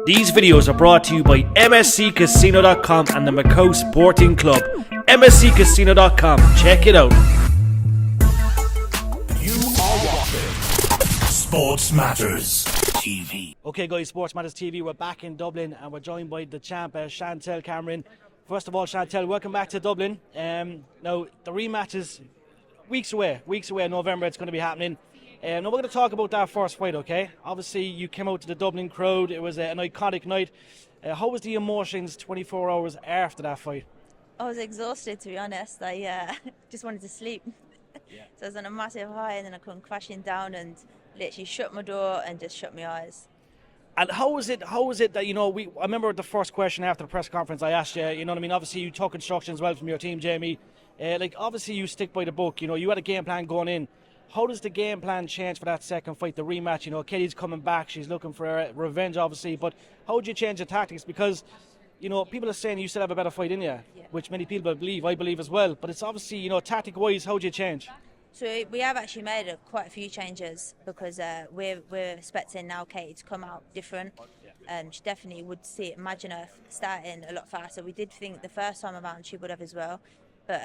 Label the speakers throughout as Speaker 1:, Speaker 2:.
Speaker 1: These videos are brought to you by MSCCasino.com and the Macau Sporting Club. MSCCasino.com. Check it out.
Speaker 2: You are watching SportsMatters TV.
Speaker 1: Okay guys, SportsMatters TV, we're back in Dublin and we're joined by the champ, Chantelle Cameron. First of all, Chantelle, welcome back to Dublin. Now, the rematch is weeks away in November, it's going to be happening. Now we're going to talk about that first fight, okay? Obviously, you came out to the Dublin crowd. It was an iconic night. How was the emotions 24 hours after that fight?
Speaker 3: I was exhausted, to be honest. I just wanted to sleep.
Speaker 1: Yeah.
Speaker 3: So I was on a massive high, and then I come crashing down and literally shut my door and just shut my eyes.
Speaker 1: And how was it that, I remember the first question after the press conference I asked you, obviously you took instructions well from your team, Jamie. Obviously you stick by the book, you had a game plan going in. How does the game plan change for that second fight, the rematch? Kelly's coming back, she's looking for revenge, obviously, but how would you change the tactics? Because, people are saying you still have a better fight in you, which many people believe, I believe as well. But it's obviously, tactic-wise, how would you change?
Speaker 3: So we have actually made quite a few changes because we're expecting now Katie to come out different. She definitely would imagine her starting a lot faster. We did think the first time around she would have as well. But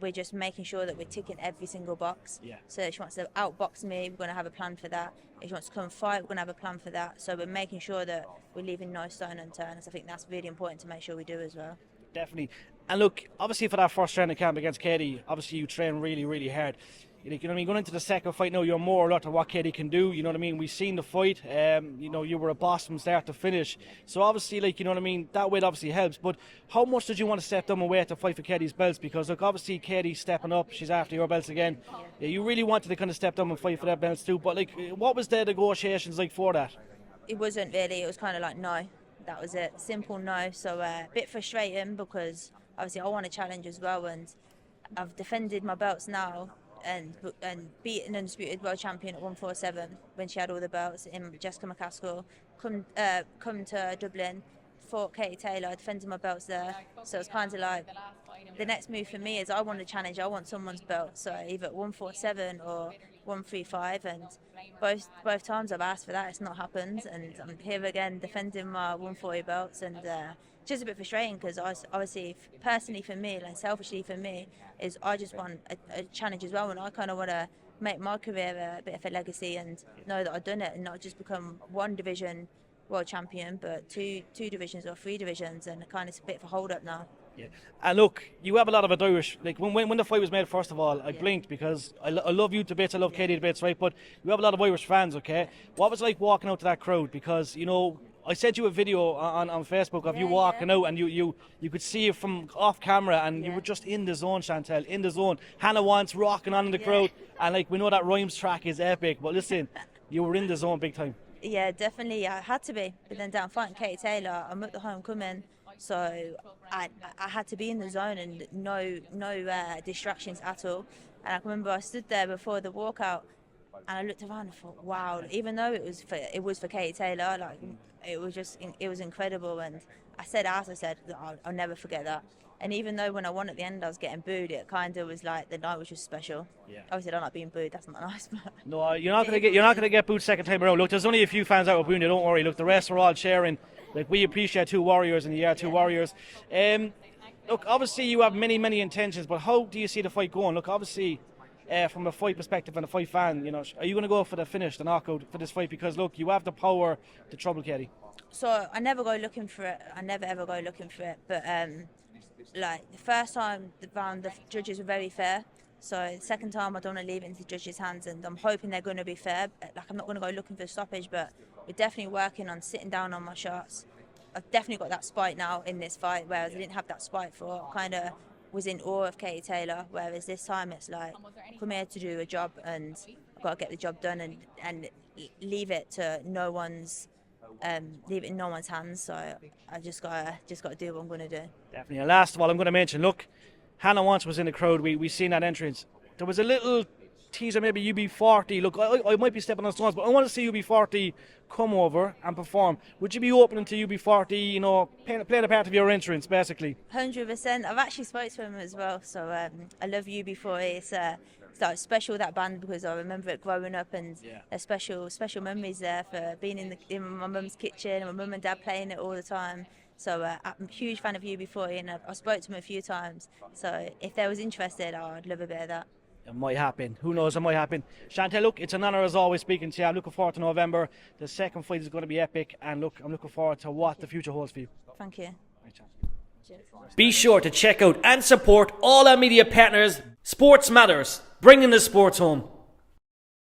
Speaker 3: we're just making sure that we're ticking every single box.
Speaker 1: Yeah.
Speaker 3: So if she wants to outbox me, we're going to have a plan for that. If she wants to come fight, we're going to have a plan for that. So we're making sure that we're leaving no stone unturned. So I think that's really important to make sure we do as well.
Speaker 1: Definitely. And look, obviously for that first training camp against Katie, obviously you train really, really hard. Going into the second fight now, you're more alert to what Katie can do. We've seen the fight. You were a boss from start to finish. So obviously, that weight obviously helps. But how much did you want to step down and weight to fight for Katie's belts? Because look, obviously Katie's stepping up. She's after your belts again. Yeah, you really wanted to kind of step down and fight for that belts too. But what was the negotiations like for that?
Speaker 3: It wasn't really. It was kind of like no. That was it. Simple no. So a bit frustrating because obviously I want a challenge as well, and I've defended my belts now. And beat an undisputed world champion at 147 when she had all the belts in Jessica McCaskill. Come to Dublin, fought Katie Taylor, defended my belts there. So it's kind of like the next move for me is I want a challenge. I want someone's belt. So either at 147 or 135, and both times I've asked for that, it's not happened. And I'm here again defending my 140 belts, and just a bit frustrating because obviously, personally for me, selfishly for me, is I just want a challenge as well, and I kind of want to make my career a bit of a legacy and know that I've done it and not just become one division world champion, but two divisions or three divisions, and kind of it's a bit of a hold up now.
Speaker 1: Yeah, and look, you have a lot of Irish. When the fight was made, first of all, I blinked because I love you to bits, I love Katie to bits, right? But you have a lot of Irish fans, okay? What was it like walking out to that crowd? Because I sent you a video on Facebook of you walking out, and you could see it from off camera, and you were just in the zone, Chantelle, in the zone. Hannah Wants rocking on in the crowd, and we know that Rhymes track is epic, but listen, you were in the zone big time.
Speaker 3: Yeah, definitely, I had to be. But then down fighting Katie Taylor, I'm at the homecoming, so I had to be in the zone and no distractions at all. And I can remember I stood there before the walkout, and I looked around and thought, wow, even though it was for Katie Taylor, it was incredible. And I said I'll never forget that. And even though when I won at the end I was getting booed, it kind of was like the night was just special. Yeah. Obviously I don't like being booed, that's not nice. But
Speaker 1: no, you're not gonna get booed second time around. Look, there's only a few fans out with booing you, don't worry. Look, the rest are all cheering. We appreciate two warriors in the year, two warriors. Look, obviously you have many intentions, but how do you see the fight going? Look, obviously from a fight perspective and a fight fan, are you going to go for the finish, the knockout for this fight? Because look, you have the power to trouble Katie.
Speaker 3: So I never go looking for it. I never ever go looking for it. But the first time the judges were very fair. So the second time I don't want to leave it into the judges' hands, and I'm hoping they're going to be fair. I'm not going to go looking for a stoppage, but we're definitely working on sitting down on my shots. I've definitely got that spite now in this fight, whereas I didn't have that spite for. I kind of was in awe of Katie Taylor, whereas this time it's like, come here to do a job and I've got to get the job done and leave it in no one's hands. So I just got to do what I'm going to do.
Speaker 1: Definitely. And last of all, I'm going to mention, look, Hannah Wants was in the crowd. We seen that entrance. There was a little teaser, maybe UB40. Look, I might be stepping on stones, but I want to see UB40 come over and perform. Would you be open to UB40, playing a part of your entrance, basically?
Speaker 3: 100%. I've actually spoke to him as well, so I love UB40. It's like special, that band, because I remember it growing up, and
Speaker 1: Yeah.
Speaker 3: there's special memories there for being in my mum's kitchen and my mum and dad playing it all the time. So I'm a huge fan of UB40, and I spoke to them a few times. So if they was interested, I'd love a bit of that.
Speaker 1: It might happen. Who knows? It might happen. Chantelle, look, it's an honour as always speaking to you. I'm looking forward to November. The second fight is going to be epic, and look, I'm looking forward to what the future holds for you.
Speaker 3: Thank you.
Speaker 4: Be sure to check out and support all our media partners. Sports Matters, bringing the sports home.